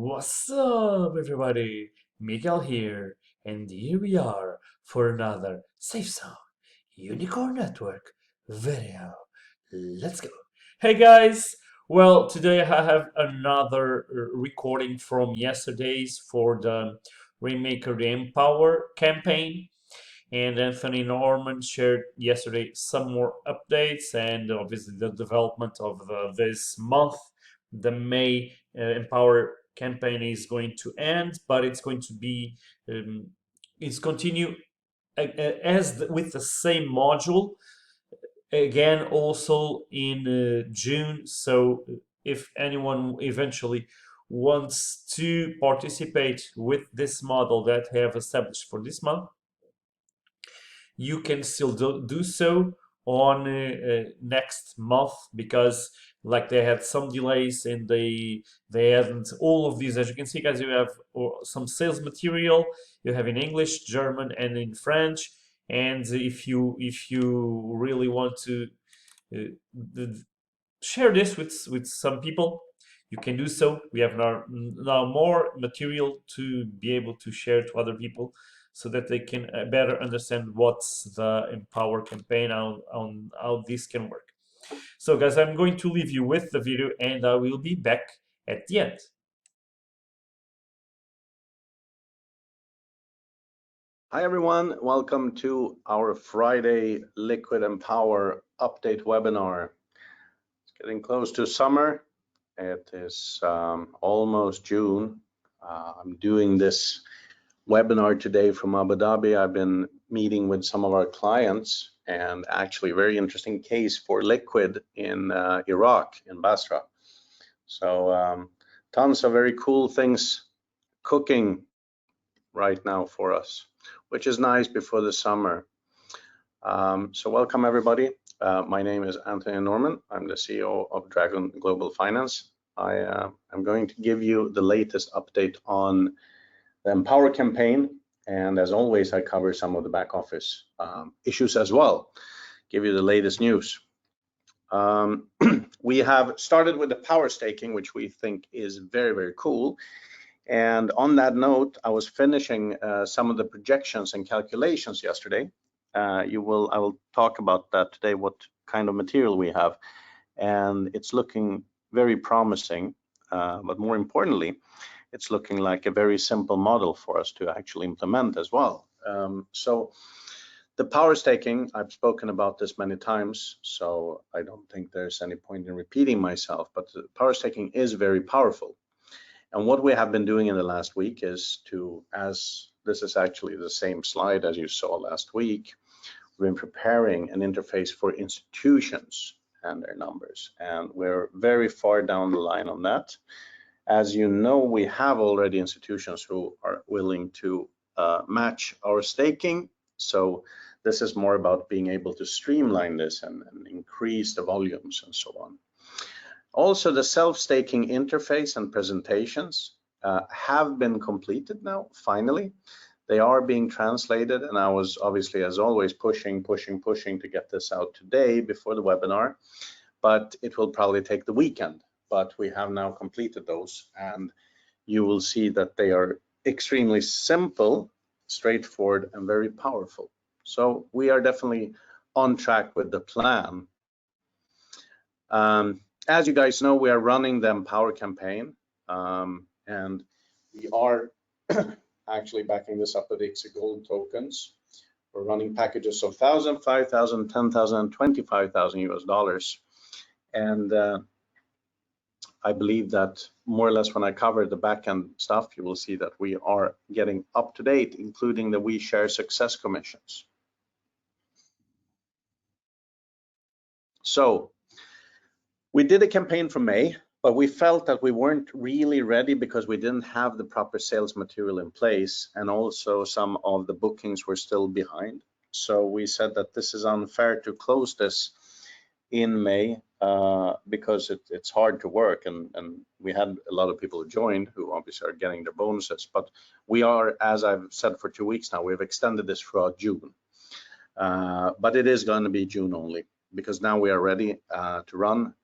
What's up, everybody? Miguel here, and here we are for another Safe Zone Unicorn Network video. Let's go. Hey guys! Well, today I have another recording from yesterday's for the Rainmaker the Empower campaign. And Anthony Norman shared yesterday some more updates and obviously the development of this month. The May Empower campaign is going to end, but it's going to be it's continue with the same module again also in June. So if anyone eventually wants to participate with this model that I have established for this month, you can still do so on next month, because like they had some delays and they hadn't all of these. As you can see, guys, you have some sales material you have in English, German, and in French. And if you really want to share this with some people, you can do so. We have now more material to be able to share to other people so that they can better understand what's the Empower campaign, on how this can work. So guys, I'm going to leave you with the video and I will be back at the end. Hi everyone, welcome to our Friday Liquid Empower update webinar. It's getting close to summer. It is almost June. I'm doing this webinar today from Abu Dhabi. I've been meeting with some of our clients, and actually very interesting case for Likquid in Iraq, in Basra. So tons of very cool things cooking right now for us, which is nice before the summer. So welcome everybody. My name is Anthony Norman. I'm the CEO of Dragon Global Finance. I'm going to give you the latest update on the Empower campaign. And as always, I cover some of the back office issues as well, give you the latest news. We have started with the power staking, which we think is very, very cool. And on that note, I was finishing some of the projections and calculations yesterday. I will talk about that today, what kind of material we have. And it's looking very promising, but more importantly, it's looking like a very simple model for us to actually implement as well. So the power staking, I've spoken about this many times, so I don't think there's any point in repeating myself, but the power staking is very powerful. And what we have been doing in the last week is as this is actually the same slide as you saw last week, we've been preparing an interface for institutions and their numbers. And we're very far down the line on that. As you know, we have already institutions who are willing to match our staking. So this is more about being able to streamline this and increase the volumes and so on. Also, the self-staking interface and presentations have been completed now, finally. They are being translated, and I was obviously, as always, pushing to get this out today before the webinar, but it will probably take the weekend. But we have now completed those, and you will see that they are extremely simple, straightforward, and very powerful. So we are definitely on track with the plan. As you guys know, we are running the Empower campaign, and we are actually backing this up with YEM Gold tokens. We're running packages of 1,000, 5,000, 10,000, and 25,000 US dollars. And I believe that more or less when I cover the backend stuff, you will see that we are getting up to date, including the We Share Success commissions. So we did a campaign for May, but we felt that we weren't really ready because we didn't have the proper sales material in place, and also some of the bookings were still behind. So we said that this is unfair to close this in May because it's hard to work, and we had a lot of people who joined who obviously are getting their bonuses. But we are, as I've said for 2 weeks now, we've extended this throughout June. But it is going to be June only, because now we are ready to run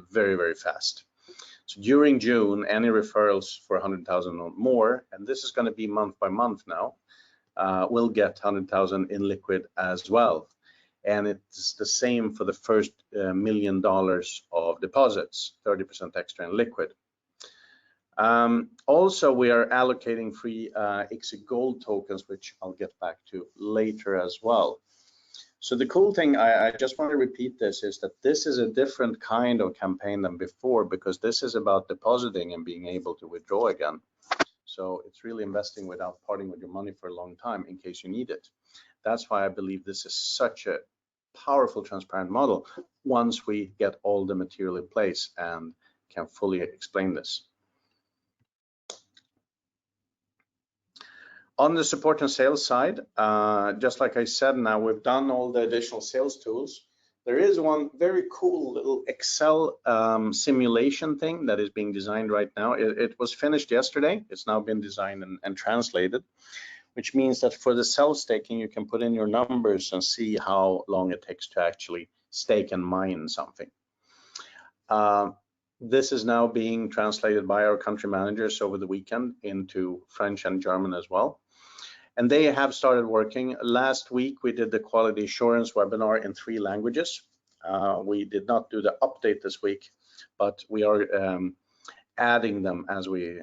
very, very fast. So during June, any referrals for 100,000 or more, and this is going to be month by month now, will get 100,000 in Likquid as well. And it's the same for the first $1 million of deposits, 30% extra in Likquid. Also, we are allocating free YEM Gold tokens, which I'll get back to later as well. So the cool thing, I just want to repeat this, is that this is a different kind of campaign than before, because this is about depositing and being able to withdraw again. So it's really investing without parting with your money for a long time in case you need it. That's why I believe this is such a powerful, transparent model once we get all the material in place and can fully explain this. On the support and sales side, just like I said, now we've done all the additional sales tools. There is one very cool little Excel simulation thing that is being designed right now. It was finished yesterday. It's now been designed and translated, which means that for the self-staking, you can put in your numbers and see how long it takes to actually stake and mine something. This is now being translated by our country managers over the weekend into French and German as well. And they have started working. Last week, we did the quality assurance webinar in 3 languages. We did not do the update this week, but we are adding them as we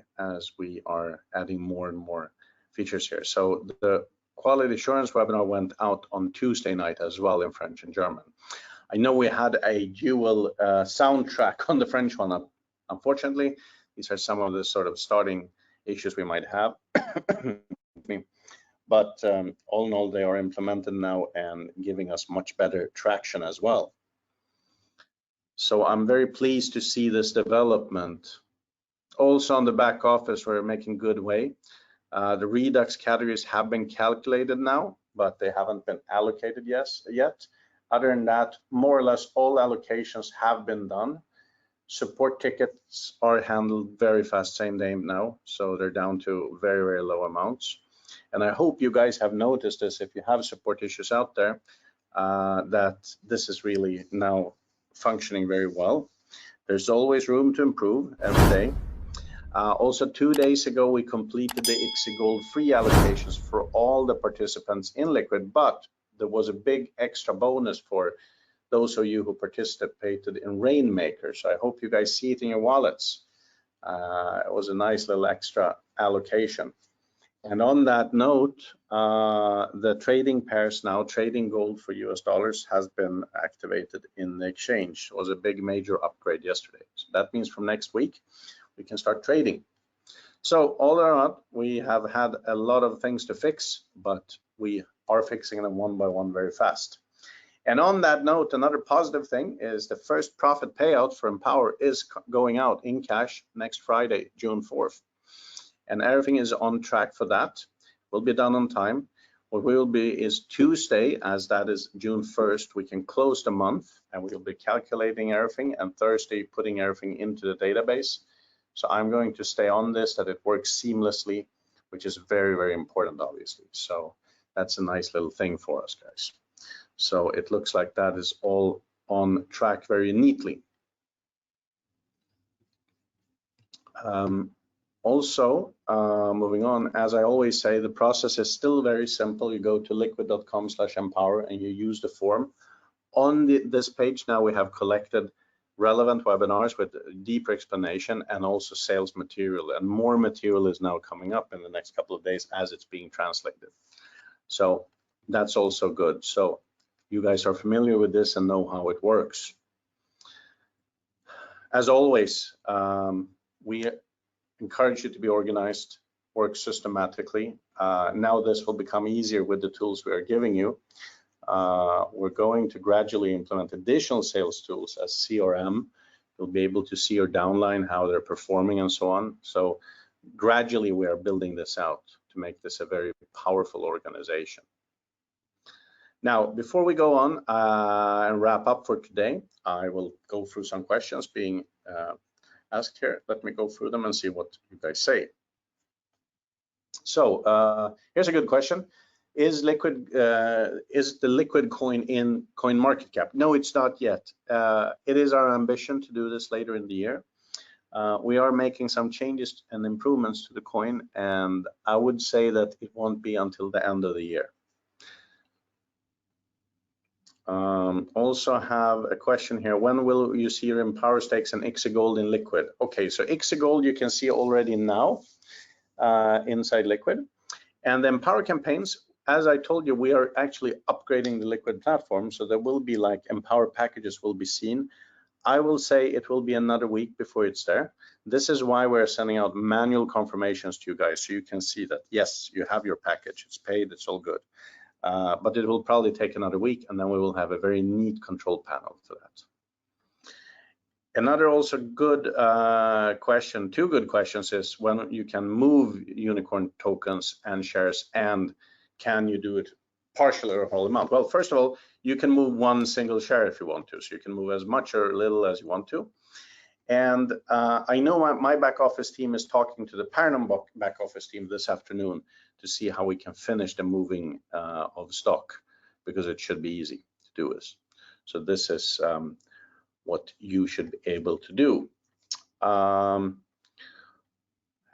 are adding more and more features here. So the quality assurance webinar went out on Tuesday night as well in French and German. I know we had a dual soundtrack on the French one. Unfortunately, these are some of the sort of starting issues we might have. But all in all, they are implemented now and giving us much better traction as well. So I'm very pleased to see this development. Also on the back office, we're making good way. The Redux categories have been calculated now, but they haven't been allocated yet. Other than that, more or less all allocations have been done. Support tickets are handled very fast, same day now, so they're down to very, very low amounts. And I hope you guys have noticed this, if you have support issues out there, that this is really now functioning very well. There's always room to improve every day. Also, 2 days ago, we completed the YEM Gold free allocations for all the participants in Likquid, but there was a big extra bonus for those of you who participated in Rainmaker. So I hope you guys see it in your wallets. It was a nice little extra allocation. And on that note, the trading pairs now, trading gold for US dollars, has been activated in the exchange. It was a big major upgrade yesterday. So that means from next week, we can start trading. So all around, we have had a lot of things to fix, but we are fixing them one by one very fast. And on that note, another positive thing is the first profit payout for Empower is going out in cash next Friday, June 4th. And everything is on track for that. Will be done on time. What will be is Tuesday, as that is June 1st, we can close the month and we'll be calculating everything, and Thursday putting everything into the database. So I'm going to stay on this, that it works seamlessly, which is very, very important, obviously. So that's a nice little thing for us, guys. So it looks like that is all on track very neatly. Also, moving on, as I always say, the process is still very simple. You go to liquid.com/empower and you use the form. On this page now, we have collected relevant webinars with deeper explanation and also sales material, and more material is now coming up in the next couple of days as it's being translated. So that's also good. So you guys are familiar with this and know how it works. As always, we encourage you to be organized, work systematically. Now this will become easier with the tools we are giving you. We're going to gradually implement additional sales tools as CRM. You'll be able to see your downline, how they're performing and so on. So gradually we are building this out to make this a very powerful organization. Now, before we go on and wrap up for today, I will go through some questions being asked here. Let me go through them and see what you guys say. So here's a good question. Is the Likquid coin in CoinMarketCap? No, it's not yet. It is our ambition to do this later in the year. We are making some changes and improvements to the coin, and I would say that it won't be until the end of the year. Also have a question here. When will you see your Empower stakes and YEM Gold in Likquid? Okay, so YEM Gold you can see already now inside Likquid. And the Empower campaigns, as I told you, we are actually upgrading the Likquid platform. So there will be like Empower packages will be seen. I will say it will be another week before it's there. This is why we're sending out manual confirmations to you guys, so you can see that, yes, you have your package, it's paid, it's all good. But it will probably take another week, and then we will have a very neat control panel for that. Another also good question, two good questions, is when you can move unicorn tokens and shares, and can you do it partially or whole amount? Well, first of all, you can move one single share if you want to, so you can move as much or little as you want to. And I know my back office team is talking to the Paradigm back office team this afternoon to see how we can finish the moving of stock, because it should be easy to do this. So this is what you should be able to do. I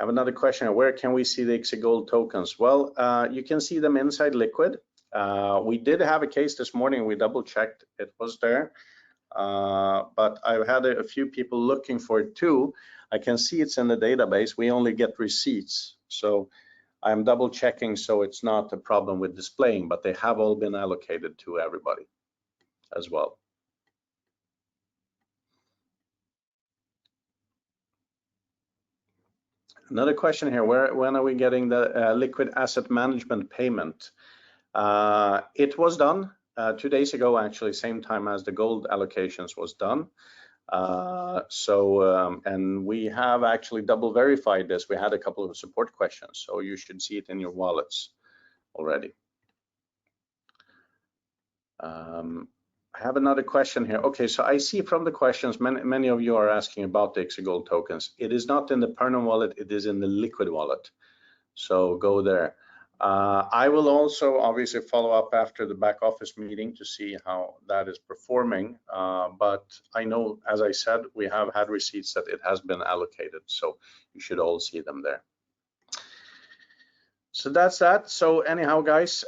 have another question. Where can we see the YEM Gold tokens? Well, you can see them inside Likquid. We did have a case this morning. We double checked, it was there. But I've had a few people looking for it too. I can see it's in the database. We only get receipts. So I'm double checking, so it's not a problem with displaying, but they have all been allocated to everybody as well. Another question here, when are we getting the liquid asset management payment? It was done 2 days ago, actually, same time as the gold allocations was done. And we have actually double verified this. We had a couple of support questions, so you should see it in your wallets already. I have another question here. Okay, so I see from the questions, many of you are asking about the YEM Gold tokens. It is not in the Paradigm wallet, it is in the Likquid wallet. So go there. I will also obviously follow up after the back office meeting to see how that is performing. But I know, as I said, we have had receipts that it has been allocated, so you should all see them there. So that's that. So anyhow, guys,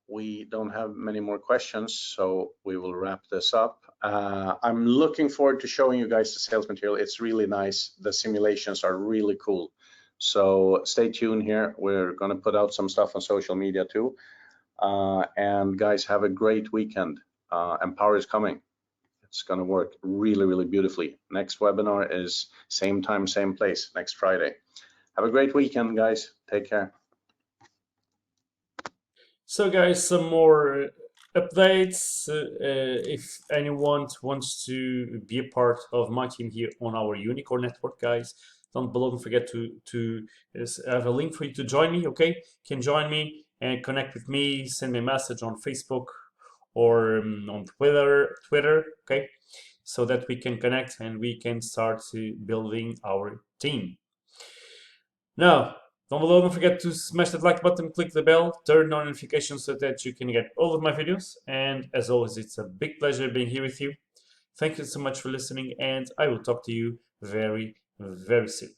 we don't have many more questions, so we will wrap this up. I'm looking forward to showing you guys the sales material. It's really nice. The simulations are really cool. So stay tuned here. We're going to put out some stuff on social media too. And guys, have a great weekend. Empower is coming. It's going to work really, really beautifully. Next webinar is same time, same place, next Friday. Have a great weekend, guys. Take care. So guys, some more updates. If anyone wants to be a part of my team here on our Unicorn network, guys, don't forget to have a link for you to join me. Okay, you can join me and connect with me. Send me a message on Facebook or on Twitter. Okay, so that we can connect and we can start building our team. Now, don't forget to smash that like button, click the bell, turn on notifications so that you can get all of my videos. And as always, it's a big pleasure being here with you. Thank you so much for listening, and I will talk to you very, very soon.